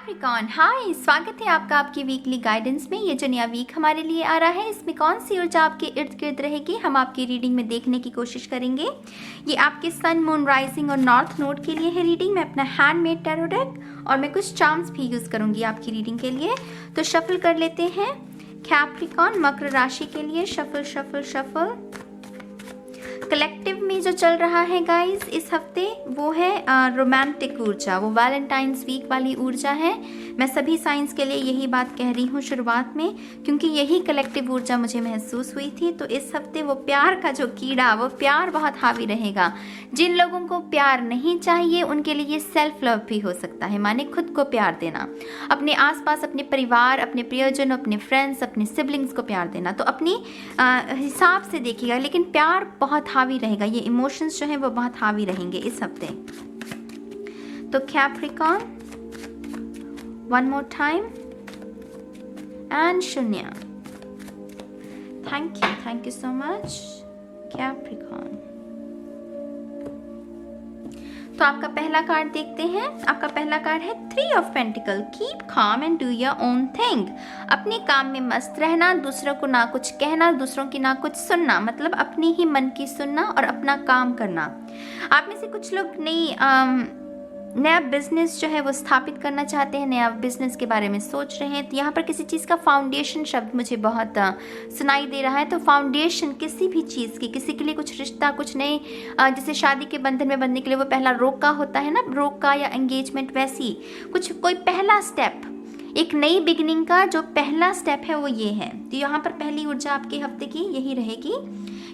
Capricorn, हाय, स्वागत है आपका आपकी वीकली गाइडेंस में। ये जो नया वीक हमारे लिए आ रहा है, इसमें कौन सी ऊर्जा आपके इर्द गिर्द रहेगी, हम आपकी रीडिंग में देखने की कोशिश करेंगे। ये आपके सन, मून, राइजिंग और नॉर्थ नोड के लिए है रीडिंग। मैं अपना हैंडमेड टैरो डेक और मैं कुछ चार्म्स भी यूज़ करूंगी आपकी रीडिंग के लिए। तो शफल कर लेते हैं। कैप्रिकॉर्न, मकर राशि के लिए शफल शफल शफल। कलेक्टिव में जो चल रहा है गाइस इस हफ्ते, वो है रोमांटिक ऊर्जा, वो वैलेंटाइंस वीक वाली ऊर्जा है। मैं सभी साइंस के लिए यही बात कह रही हूँ शुरुआत में, क्योंकि यही कलेक्टिव ऊर्जा मुझे महसूस हुई थी। तो इस हफ्ते वो प्यार का जो कीड़ा, वो प्यार बहुत हावी रहेगा। जिन लोगों को प्यार नहीं चाहिए उनके लिए ये सेल्फ लव भी हो सकता है, माने खुद को प्यार देना, अपने आसपास अपने परिवार, अपने प्रियजन, अपने फ्रेंड्स, अपने सिबलिंग्स को प्यार देना। तो अपनी हिसाब से देखिएगा, लेकिन प्यार बहुत हावी रहेगा। ये इमोशंस जो हैं वो बहुत हावी रहेंगे इस हफ्ते। तो Capricorn, one more time and शून्य। Thank you so much Capricorn. तो आपका पहला कार्ड देखते हैं। आपका पहला कार्ड है 3 of pentacle. Keep calm and do your own thing. अपने काम में मस्त रहना, दूसरों को ना कुछ कहना, दूसरों की ना कुछ सुनना, मतलब अपनी ही मन की सुनना और अपना काम करना। आप में से कुछ लोग नया बिजनेस जो है वो स्थापित करना चाहते हैं, नया बिजनेस के बारे में सोच रहे हैं। तो यहाँ पर किसी चीज़ का फाउंडेशन शब्द मुझे बहुत सुनाई दे रहा है। तो फाउंडेशन किसी भी चीज़ की, किसी के लिए कुछ रिश्ता, कुछ नए जैसे शादी के बंधन में बंधने के लिए वो पहला रोका होता है ना, रोका या एंगेजमेंट, वैसी कुछ कोई पहला स्टेप, एक नई बिगिनिंग का जो पहला स्टेप है वो ये है। तो यहाँ पर पहली ऊर्जा आपके हफ्ते की यही रहेगी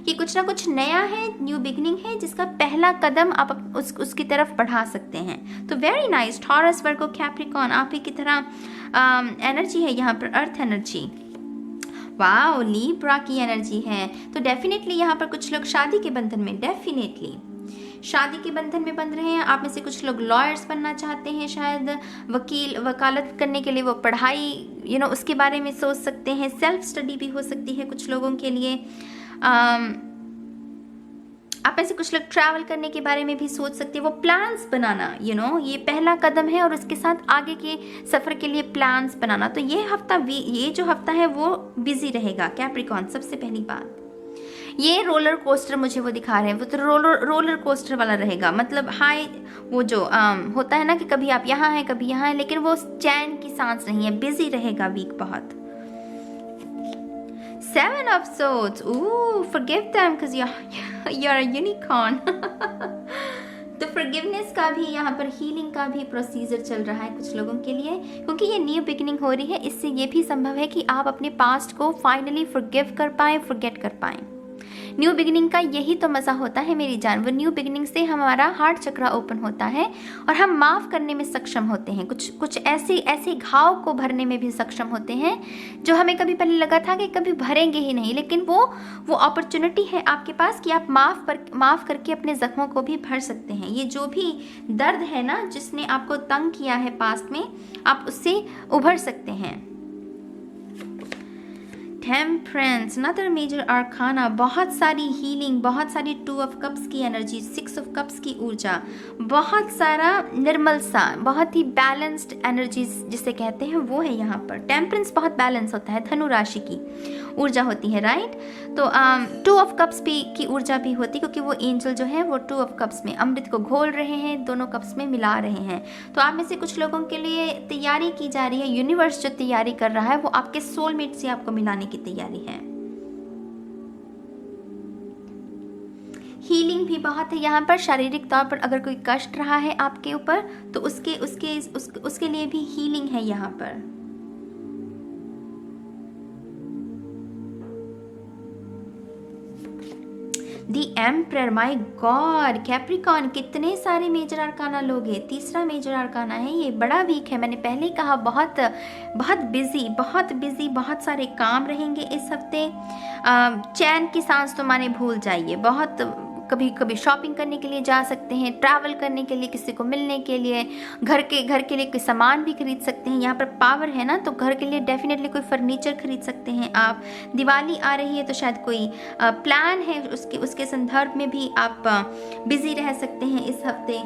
कि कुछ ना कुछ नया है, न्यू बिगिनिंग है, जिसका पहला कदम आप उसकी तरफ बढ़ा सकते हैं। तो वेरी नाइस। टॉरस, वर्गो, कैप्रिकॉर्न, आप ही की तरह एनर्जी है यहाँ पर, अर्थ एनर्जी। वाओ, लीब्रा की एनर्जी है। तो डेफिनेटली यहाँ पर कुछ लोग शादी के बंधन में, डेफिनेटली शादी के बंधन में बंध रहे हैं। आप में से कुछ लोग लॉयर्स बनना चाहते हैं, शायद वकील, वकालत करने के लिए वो पढ़ाई उसके बारे में सोच सकते हैं। सेल्फ स्टडी भी हो सकती है कुछ लोगों के लिए। आप में से कुछ लोग ट्रैवल करने के बारे में भी सोच सकते हैं। वो प्लान्स बनाना, ये पहला कदम है और उसके साथ आगे के सफ़र के लिए प्लान्स बनाना। तो ये जो हफ्ता है वो बिजी रहेगा कैप्रिकॉर्न। सबसे पहली बात, ये रोलर कोस्टर मुझे वो दिखा रहे हैं, वो तो रोलर कोस्टर वाला रहेगा। मतलब हाई, वो जो होता है ना कि कभी आप यहाँ हैं कभी यहाँ हैं, लेकिन वो चैन की सांस नहीं है। बिजी रहेगा वीक बहुत। 7 of swords, forgive them because you're a unicorn. तो फॉरगिवनेस का भी, यहाँ पर हीलिंग का भी प्रोसीजर चल रहा है कुछ लोगों के लिए, क्योंकि ये न्यू बिगिनिंग हो रही है। इससे ये भी संभव है कि आप अपने पास्ट को फाइनली फॉरगिव कर पाएं, फॉरगेट कर पाएं। न्यू बिगिनिंग का यही तो मज़ा होता है मेरी जान। वो न्यू बिगिनिंग से हमारा हार्ट चक्र ओपन होता है और हम माफ़ करने में सक्षम होते हैं। कुछ ऐसे घाव को भरने में भी सक्षम होते हैं जो हमें कभी पहले लगा था कि कभी भरेंगे ही नहीं, लेकिन वो अपॉर्चुनिटी है आपके पास कि आप माफ़ करके अपने जख्मों को भी भर सकते हैं। ये जो भी दर्द है ना, जिसने आपको तंग किया है पास्ट में, आप उससे उभर सकते हैं। टेम्परेंस, अनदर मेजर आर्काना, बहुत सारी हीलिंग, बहुत सारी 2 ऑफ कप्स की एनर्जी, 6 ऑफ कप्स की ऊर्जा, बहुत सारा निर्मल सा, बहुत ही बैलेंस्ड एनर्जी जिसे कहते हैं वो है यहाँ पर। टेम्परेंस बहुत बैलेंस होता है, धनु राशि की ऊर्जा होती है, राइट। तो 2 ऑफ कप्स भी की ऊर्जा भी होती है, क्योंकि वो एंजल जो है वो 2 ऑफ कप्स में अमृत को घोल रहे हैं, दोनों कप्स में मिला रहे हैं। तो आप में से कुछ लोगों के लिए तैयारी की जा रही है, यूनिवर्स जो तैयारी कर रहा है वो आपके सोलमेट से आपको मिलाने की तैयारी है। हीलिंग भी बहुत है यहाँ पर। शारीरिक तौर पर अगर कोई कष्ट रहा है आपके ऊपर, तो उसके लिए भी हीलिंग है यहाँ पर। दी एम्परर, माई गॉड कैप्रिकॉर्न, कितने सारे मेजर आर्काना लोग हैं। तीसरा मेजर आर्काना है ये। बड़ा वीक है, मैंने पहले ही कहा, बहुत बिजी, बहुत सारे काम रहेंगे इस हफ्ते। चैन की सांस तो माने भूल जाइए। बहुत कभी शॉपिंग करने के लिए जा सकते हैं, ट्रैवल करने के लिए, किसी को मिलने के लिए, घर के लिए कोई सामान भी खरीद सकते हैं। यहाँ पर पावर है ना, तो घर के लिए डेफिनेटली कोई फर्नीचर खरीद सकते हैं आप। दिवाली आ रही है तो शायद कोई प्लान है, उसके संदर्भ में भी आप बिजी रह सकते हैं इस हफ्ते।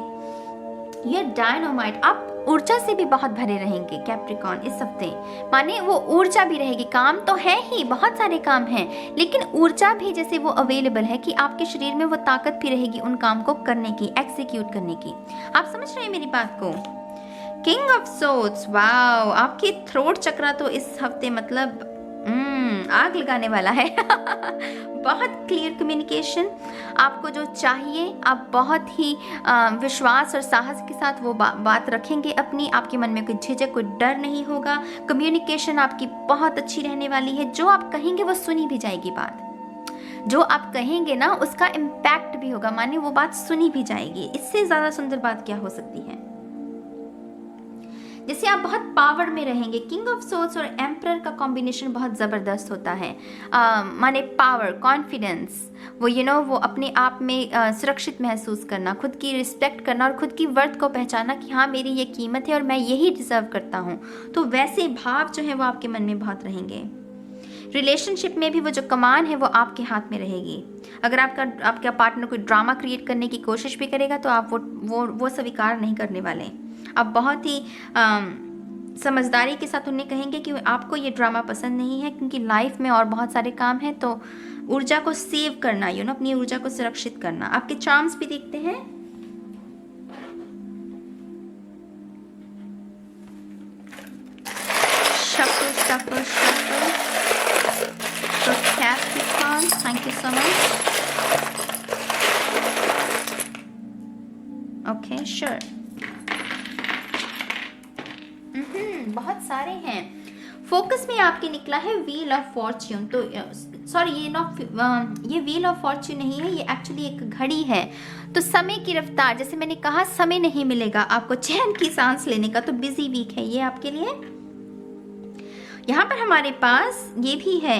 ये डायनामाइट, आप ऊर्जा से भी बहुत भरे रहेंगे कैप्रिकॉर्न इस हफ्ते। माने वो ऊर्जा भी रहेगी, काम तो है ही, बहुत सारे काम हैं, लेकिन ऊर्जा भी जैसे वो अवेलेबल है कि आपके शरीर में वो ताकत भी रहेगी उन काम को करने की, एग्जीक्यूट करने की। आप समझ रहे हैं मेरी बात को? किंग ऑफ सोर्ड्स, वाओ, आपकी थ्रोट चक्रा तो इस हफ्ते मतलब आग लगाने वाला है। बहुत क्लियर कम्युनिकेशन, आपको जो चाहिए आप बहुत ही विश्वास और साहस के साथ वो बात रखेंगे अपनी, आपके मन में कोई झिझक, कोई डर नहीं होगा। कम्युनिकेशन आपकी बहुत अच्छी रहने वाली है, जो आप कहेंगे वो सुनी भी जाएगी बात, जो आप कहेंगे ना उसका इम्पैक्ट भी होगा, माने वो बात सुनी भी जाएगी। इससे ज़्यादा सुंदर बात क्या हो सकती है? जैसे आप बहुत पावर में रहेंगे। किंग ऑफ सोर्ड्स और एम्परर का कॉम्बिनेशन बहुत ज़बरदस्त होता है। माने पावर, कॉन्फिडेंस, वो वो अपने आप में सुरक्षित महसूस करना, खुद की रिस्पेक्ट करना और खुद की वर्थ को पहचाना कि हाँ मेरी ये कीमत है और मैं यही डिज़र्व करता हूँ। तो वैसे भाव जो है वो आपके मन में बहुत रहेंगे। रिलेशनशिप में भी वो जो कमान है वो आपके हाथ में रहेगी। अगर आपका पार्टनर कोई ड्रामा क्रिएट करने की कोशिश भी करेगा तो आप वो स्वीकार नहीं करने वाले। आप बहुत ही समझदारी के साथ उन्हें कहेंगे कि आपको ये ड्रामा पसंद नहीं है, क्योंकि लाइफ में और बहुत सारे काम हैं। तो ऊर्जा को सेव करना, अपनी ऊर्जा को सुरक्षित करना। आपके चार्म्स भी देखते हैं। Shuffle shuffle shuffle. So Capricorn, thank you so much. Okay, sure. बहुत सारे हैं। फोकस में आपके निकला है व्हील ऑफ फॉर्च्यून। तो सॉरी, ये व्हील ऑफ फॉर्च्यून नहीं है, ये एक्चुअली एक घड़ी है। तो समय की रफ्तार, जैसे मैंने कहा समय नहीं मिलेगा आपको चैन की सांस लेने का, तो बिजी वीक है ये आपके लिए। यहाँ पर हमारे पास ये भी है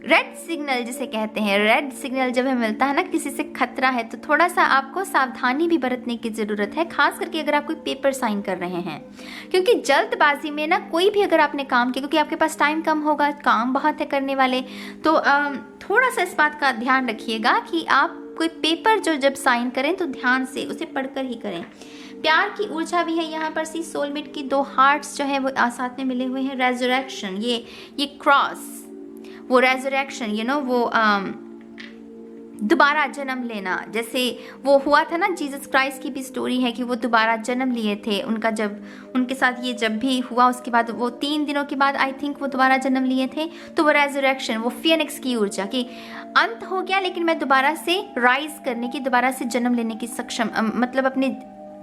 रेड सिग्नल जिसे कहते हैं। रेड सिग्नल जब हमें मिलता है ना किसी से खतरा है, तो थोड़ा सा आपको सावधानी भी बरतने की ज़रूरत है, खास करके अगर आप कोई पेपर साइन कर रहे हैं। क्योंकि जल्दबाजी में ना कोई भी अगर आपने काम किया, क्योंकि आपके पास टाइम कम होगा, काम बहुत है करने वाले, तो थोड़ा सा इस बात का ध्यान रखिएगा कि आप कोई पेपर जब साइन करें तो ध्यान से उसे पढ़कर ही करें। प्यार की ऊर्जा भी है यहाँ पर। सी सोलमेट की 2 हार्ट्स जो है वो साथ में मिले हुए हैं। रेजरेक्शन, ये क्रॉस, वो रेजरेक्शन, वो दोबारा जन्म लेना, जैसे वो हुआ था ना जीसस क्राइस्ट की भी स्टोरी है कि वो दोबारा जन्म लिए थे। उनका जब उनके साथ ये जब भी हुआ उसके बाद वो 3 दिनों के बाद आई थिंक वो दोबारा जन्म लिए थे। तो वो रेजरेक्शन, वो फियनिक्स की ऊर्जा कि अंत हो गया लेकिन मैं दोबारा से राइज करने की, दोबारा से जन्म लेने की सक्षम, मतलब अपने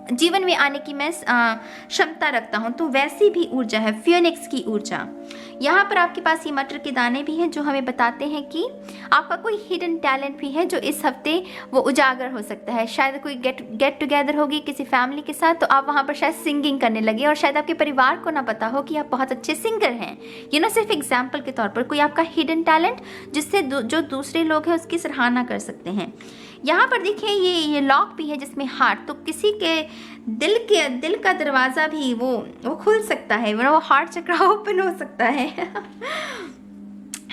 जीवन में आने की मैं क्षमता रखता हूँ। तो वैसी भी ऊर्जा है, फियनिक्स की ऊर्जा। यहाँ पर आपके पास ये मटर के दाने भी हैं जो हमें बताते हैं कि आपका कोई हिडन टैलेंट भी है जो इस हफ्ते वो उजागर हो सकता है। शायद कोई गेट टुगेदर होगी किसी फैमिली के साथ, तो आप वहाँ पर शायद सिंगिंग करने लगे और शायद आपके परिवार को ना पता हो कि आप बहुत अच्छे सिंगर हैं। सिर्फ एग्जाम्पल के तौर पर कोई आपका हिडन टैलेंट जिससे जो दूसरे लोग हैं उसकी सराहना कर सकते हैं। यहाँ पर देखिए ये लॉक भी है जिसमें हार्ट, तो किसी के दिल का दरवाज़ा भी वो खुल सकता है, वो हार्ट चक्र ओपन हो सकता है।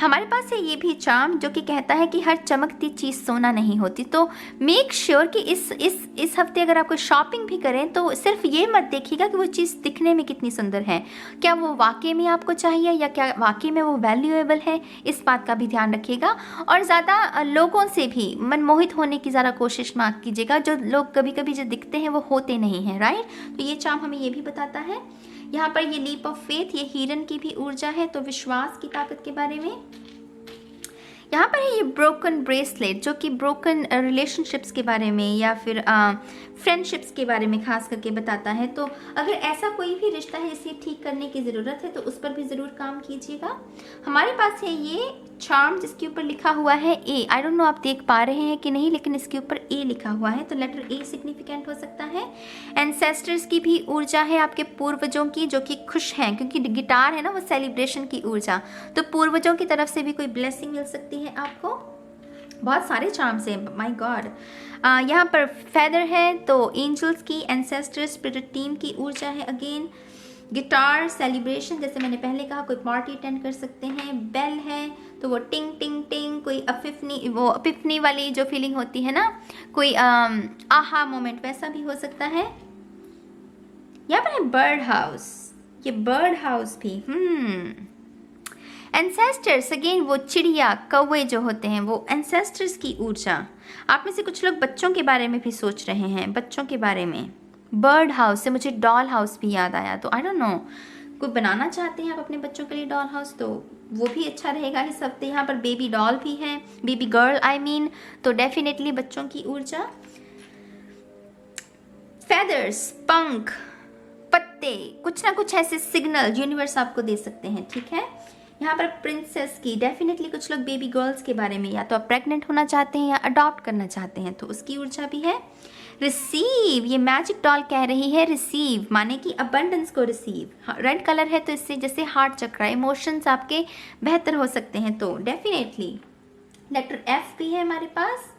हमारे पास है ये भी चार्म जो कि कहता है कि हर चमकती चीज़ सोना नहीं होती। तो मेक श्योर कि इस हफ्ते अगर आप कोई शॉपिंग भी करें तो सिर्फ ये मत देखिएगा कि वो चीज़ दिखने में कितनी सुंदर है, क्या वो वाकई में आपको चाहिए या क्या वाकई में वो वैल्यूएबल है, इस बात का भी ध्यान रखिएगा। और ज़्यादा लोगों से भी मनमोहित होने की ज़्यादा कोशिश मत कीजिएगा। जो लोग कभी कभी जो दिखते हैं वो होते नहीं हैं, राइट। तो ये चार्म हमें ये भी बताता है। यहाँ पर ये लीप ऑफ फेथ, ये हीरन की भी ऊर्जा है, तो विश्वास की ताकत के बारे में। यहाँ पर है ये ब्रोकन ब्रेसलेट जो कि ब्रोकन रिलेशनशिप्स के बारे में या फिर फ्रेंडशिप्स के बारे में खास करके बताता है। तो अगर ऐसा कोई भी रिश्ता है जिसे ठीक करने की ज़रूरत है तो उस पर भी ज़रूर काम कीजिएगा। हमारे पास है ये चार्म जिसके ऊपर लिखा हुआ है ए। आई डोंट नो आप देख पा रहे हैं कि नहीं, लेकिन इसके ऊपर ए लिखा हुआ है, तो लेटर ए सिग्निफिकेंट हो सकता है। एंसेस्टर्स की भी ऊर्जा है, आपके पूर्वजों की जो कि खुश हैं, क्योंकि गिटार है ना वो सेलिब्रेशन की ऊर्जा, तो पूर्वजों की तरफ से भी कोई ब्लेसिंग मिल सकती है आपको। बहुत सारे चार्म्स हैं, माय गॉड। यहाँ पर फेदर है तो एंजल्स की, एंसेस्टर्स, स्पिरिट टीम की ऊर्जा है। अगेन गिटार सेलिब्रेशन, जैसे मैंने पहले कहा कोई पार्टी अटेंड कर सकते हैं। बेल है तो वो टिंग टिंग टिंग, कोई अपिफनी वाली जो फीलिंग होती है ना, कोई आहा मोमेंट वैसा भी हो सकता है। यहाँ पर है बर्ड हाउस, ये बर्ड हाउस भी। एंसेस्टर्स, अगेन वो चिड़िया कौवे जो होते हैं, वो एंसेस्टर्स की ऊर्जा। आप में से कुछ लोग बच्चों के बारे में भी सोच रहे हैं, बच्चों के बारे में। बर्ड हाउस से मुझे डॉल हाउस भी याद आया, तो आई डोंट नो, कोई बनाना चाहते हैं आप अपने बच्चों के लिए डॉल हाउस, तो वो भी अच्छा रहेगा इस हफ्ते। यहाँ पर बेबी डॉल भी है, बेबी गर्ल आई मीन, तो डेफिनेटली बच्चों की ऊर्जा। फेदर्स, पंख, पत्ते, कुछ ना कुछ ऐसे सिग्नल यूनिवर्स आपको दे सकते हैं, ठीक है। यहाँ पर प्रिंसेस की, डेफिनेटली कुछ लोग बेबी गर्ल्स के बारे में, या तो आप प्रेग्नेंट होना चाहते हैं या अडॉप्ट करना चाहते हैं, तो उसकी ऊर्जा भी है। रिसीव, ये मैजिक डॉल कह रही है रिसीव, माने कि अबंडेंस को रिसीव। रेड कलर है तो इससे जैसे हार्ट चक्र, इमोशंस आपके बेहतर हो सकते हैं, तो डेफिनेटली। लेटर एफ भी है हमारे पास।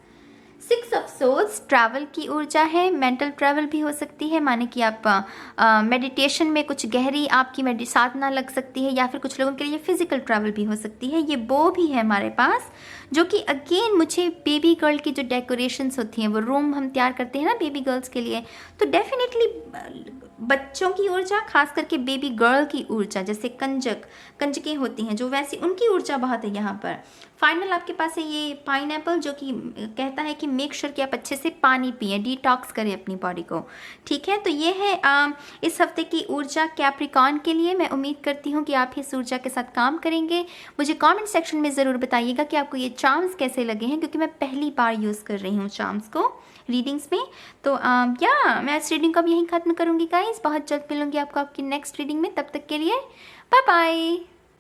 6 ऑफ सोल्स, ट्रैवल की ऊर्जा है, मेंटल ट्रैवल भी हो सकती है, माने कि आप मेडिटेशन में कुछ गहरी आपकी साधना लग सकती है, या फिर कुछ लोगों के लिए फिजिकल ट्रैवल भी हो सकती है। ये बो भी है हमारे पास, जो कि अगेन मुझे बेबी गर्ल की जो डेकोरेशंस होती हैं, वो रूम हम तैयार करते हैं ना बेबी गर्ल्स के लिए, तो डेफिनेटली बच्चों की ऊर्जा, खास करके बेबी गर्ल की ऊर्जा, जैसे कंजकें होती हैं जो, वैसी उनकी ऊर्जा बहुत है यहाँ पर। फाइनल आपके पास है ये पाइनएप्पल, जो कि कहता है कि मेक श्योर कि आप अच्छे से पानी पिएं, डिटॉक्स करें अपनी बॉडी को, ठीक है। तो ये है इस हफ्ते की ऊर्जा कैप्रिकॉर्न के लिए। मैं उम्मीद करती हूँ कि आप इस ऊर्जा के साथ काम करेंगे। मुझे कमेंट सेक्शन में ज़रूर बताइएगा कि आपको ये चार्म्स कैसे लगे हैं, क्योंकि मैं पहली बार यूज़ कर रही हूँ चार्म्स को रीडिंग्स में। तो या मैं इस रीडिंग को अब यहीं ख़त्म करूँगी गाइस। बहुत जल्द मिलूंगी आपको आपकी नेक्स्ट रीडिंग में, तब तक के लिए बाय बाय।